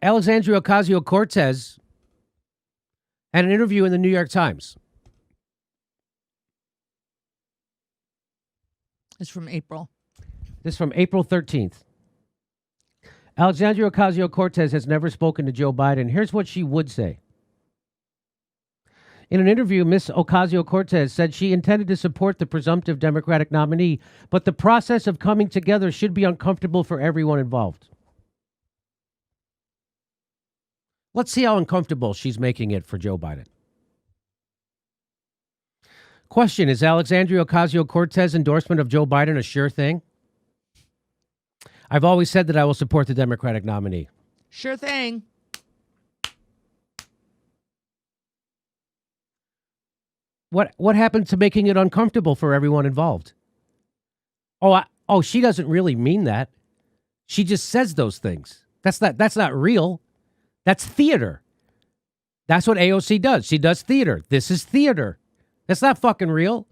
Alexandria Ocasio-Cortez had an interview in the New York Times. It's from April. This is from April 13th. Alexandria Ocasio-Cortez has never spoken to Joe Biden. Here's what she would say. In an interview, Ms. Ocasio-Cortez said she intended to support the presumptive Democratic nominee, but the process of coming together should be uncomfortable for everyone involved. Let's see how uncomfortable she's making it for Joe Biden. Question, is Alexandria Ocasio-Cortez's endorsement of Joe Biden a sure thing? I've always said that I will support the Democratic nominee. Sure thing. What happened to making it uncomfortable for everyone involved? She doesn't really mean that. She just says those things. That's not real. That's theater. That's what AOC does. She does theater. This is theater. That's not fucking real.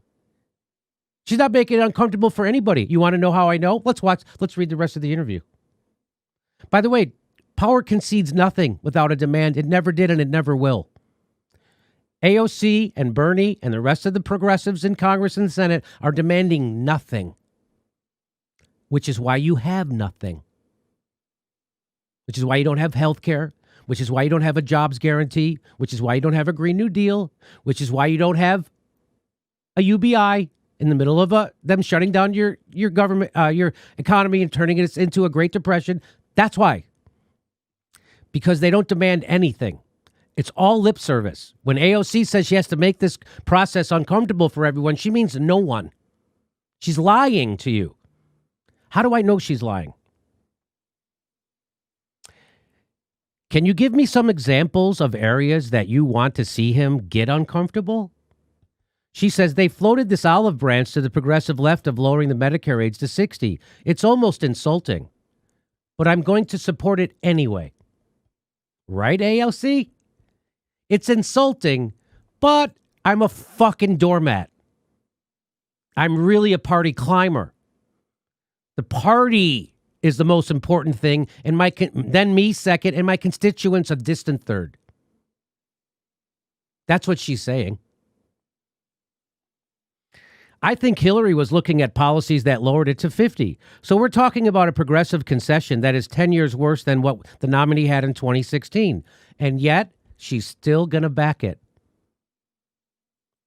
She's not making it uncomfortable for anybody. You want to know how I know? Let's read the rest of the interview. By the way, power concedes nothing without a demand. It never did and it never will. AOC and Bernie and the rest of the progressives in Congress and the Senate are demanding nothing, which is why you have nothing, which is why you don't have health care, which is why you don't have a jobs guarantee, which is why you don't have a Green New Deal, which is why you don't have a UBI in the middle of them shutting down your government, your economy and turning it into a Great Depression. That's why. Because they don't demand anything. It's all lip service. When AOC says she has to make this process uncomfortable for everyone, she means no one. She's lying to you. How do I know she's lying? Can you give me some examples of areas that you want to see him get uncomfortable? She says they floated this olive branch to the progressive left of lowering the Medicare age to 60. It's almost insulting, but I'm going to support it anyway. Right, AOC? It's insulting, but I'm a fucking doormat. I'm really a party climber. The party is the most important thing, and then me second, and my constituents a distant third. That's what she's saying. I think Hillary was looking at policies that lowered it to 50. So we're talking about a progressive concession that is 10 years worse than what the nominee had in 2016. And yet, she's still going to back it.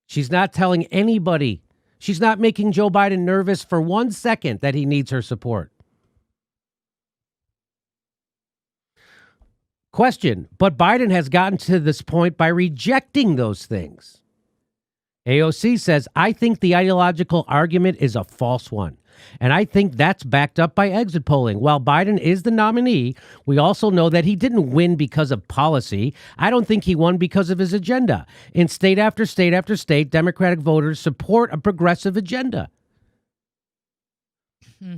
She's not telling anybody. She's not making Joe Biden nervous for 1 second that he needs her support. Question, but Biden has gotten to this point by rejecting those things. AOC says, I think the ideological argument is a false one. And I think that's backed up by exit polling. While Biden is the nominee, we also know that he didn't win because of policy. I don't think he won because of his agenda. In state after state after state, Democratic voters support a progressive agenda.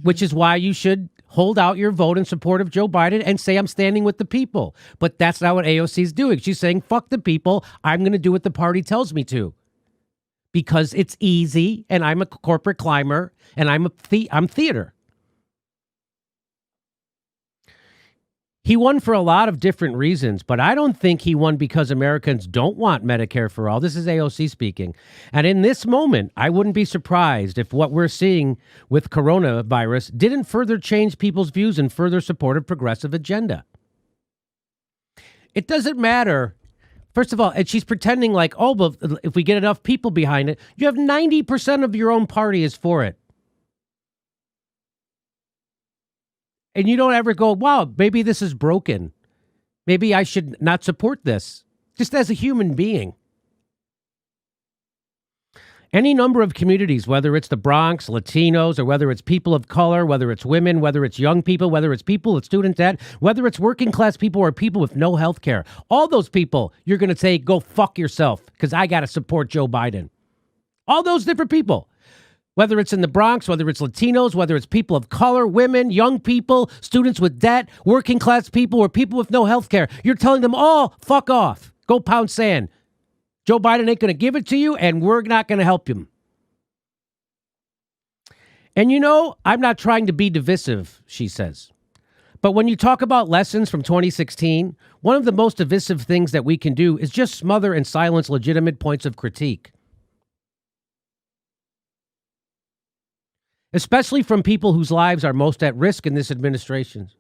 Which is why you should hold out your vote in support of Joe Biden and say, I'm standing with the people. But that's not what AOC is doing. She's saying, fuck the people. I'm going to do what the party tells me to. Because it's easy, and I'm a corporate climber, and I'm theater. He won for a lot of different reasons, but I don't think he won because Americans don't want Medicare for all. This is AOC speaking. And in this moment, I wouldn't be surprised if what we're seeing with coronavirus didn't further change people's views and further support a progressive agenda. It doesn't matter. First of all, and she's pretending like, oh, but if we get enough people behind it, you have 90% of your own party is for it. And you don't ever go, wow, maybe this is broken. Maybe I should not support this, just as a human being. Any number of communities, whether it's the Bronx, Latinos, or whether it's people of color, whether it's women, whether it's young people, whether it's people with student debt, whether it's working class people or people with no health care, all those people, you're going to say, go fuck yourself because I got to support Joe Biden. All those different people, whether it's in the Bronx, whether it's Latinos, whether it's people of color, women, young people, students with debt, working class people, or people with no health care, you're telling them all, fuck off, go pound sand. Joe Biden ain't going to give it to you, and we're not going to help him. And you know, I'm not trying to be divisive, she says. But when you talk about lessons from 2016, one of the most divisive things that we can do is just smother and silence legitimate points of critique. Especially from people whose lives are most at risk in this administration.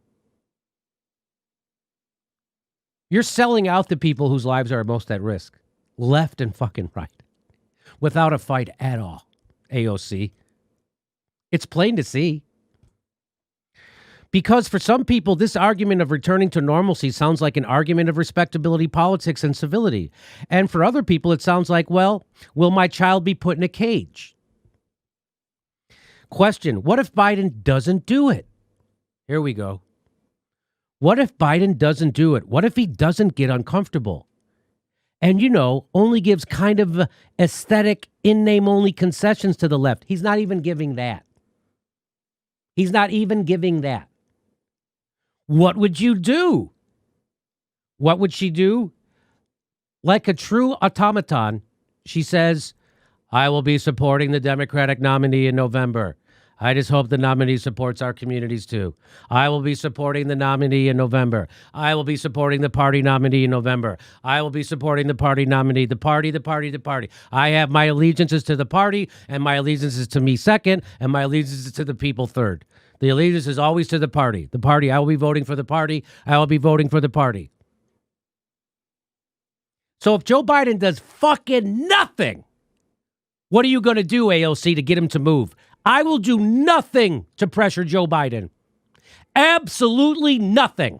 You're selling out the people whose lives are most at risk, left and fucking right, without a fight at all, AOC. It's plain to see. Because for some people, this argument of returning to normalcy sounds like an argument of respectability, politics, and civility. And for other people, it sounds like, well, will my child be put in a cage? Question, what if Biden doesn't do it? Here we go. What if Biden doesn't do it? What if he doesn't get uncomfortable? And, only gives kind of aesthetic, in-name only concessions to the left. He's not even giving that. He's not even giving that. What would you do? What would she do? Like a true automaton, she says, I will be supporting the Democratic nominee in November. I just hope the nominee supports our communities too. I will be supporting the nominee in November. I will be supporting the party nominee in November. I will be supporting the party nominee, the party. I have my allegiances to the party, and my allegiances to me second, and my allegiances to the people third. The allegiance is always to the party. The party, I will be voting for the party. I will be voting for the party. So if Joe Biden does fucking nothing, what are you going to do, AOC, to get him to move? I will do nothing to pressure Joe Biden. Absolutely nothing.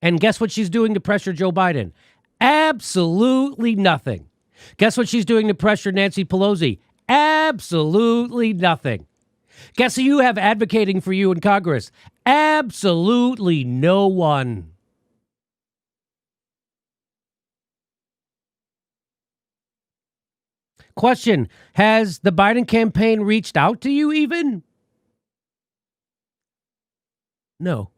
And guess what she's doing to pressure Joe Biden? Absolutely nothing. Guess what she's doing to pressure Nancy Pelosi? Absolutely nothing. Guess who you have advocating for you in Congress? Absolutely no one. Question, has the Biden campaign reached out to you even? No.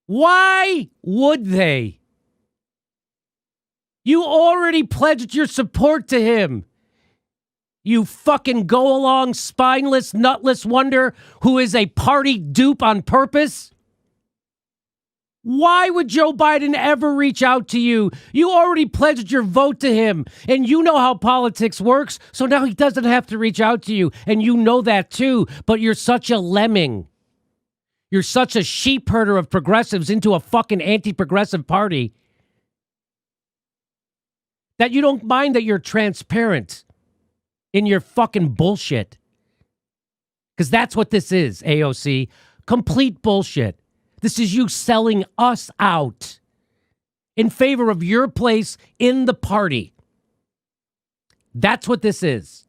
Why would they? You already pledged your support to him. You fucking go-along, spineless, nutless wonder who is a party dupe on purpose. Why would Joe Biden ever reach out to you? You already pledged your vote to him, and you know how politics works, so now he doesn't have to reach out to you, and you know that too, but you're such a lemming. You're such a sheep herder of progressives into a fucking anti-progressive party that you don't mind that you're transparent in your fucking bullshit. Because that's what this is, AOC. Complete bullshit. This is you selling us out in favor of your place in the party. That's what this is.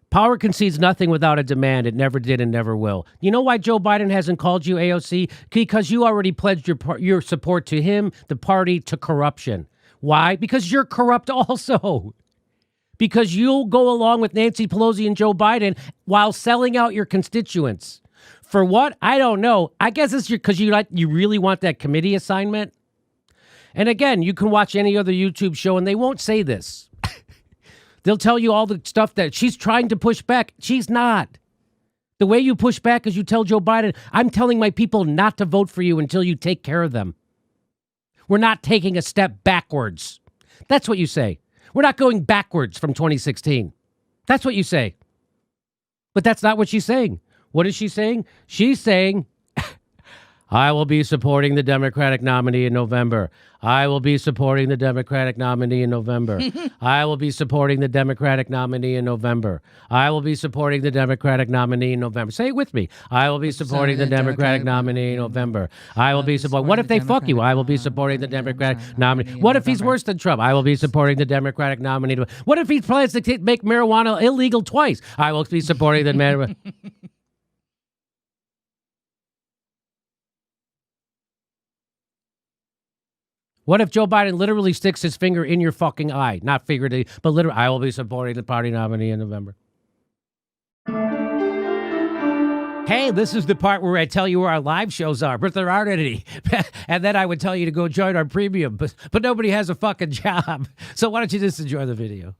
Power concedes nothing without a demand. It never did and never will. You know why Joe Biden hasn't called you, AOC? Because you already pledged your support to him, the party, to corruption. Why? Because you're corrupt also. Because you'll go along with Nancy Pelosi and Joe Biden while selling out your constituents. For what? I don't know. I guess it's because you really want that committee assignment. And again, you can watch any other YouTube show and they won't say this. They'll tell you all the stuff that she's trying to push back. She's not. The way you push back is you tell Joe Biden, I'm telling my people not to vote for you until you take care of them. We're not taking a step backwards. That's what you say. We're not going backwards from 2016. That's what you say. But that's not what she's saying. What is she saying? She's saying, I will be supporting the Democratic nominee in November. I will be supporting the Democratic nominee in November. I will be supporting the Democratic nominee in November. I will be supporting the Democratic nominee in November. Say it with me. I will be supporting the Democratic nominee in November. I will be supporting. What if they fuck you? I will be supporting the Democratic nominee. What if he's worse than Trump? I will be supporting the Democratic nominee. What if he plans to make marijuana illegal twice? I will be supporting the marijuana. What if Joe Biden literally sticks his finger in your fucking eye? Not figuratively, but literally, I will be supporting the party nominee in November. Hey, this is the part where I tell you where our live shows are, but there aren't any. And then I would tell you to go join our premium, but nobody has a fucking job. So why don't you just enjoy the video?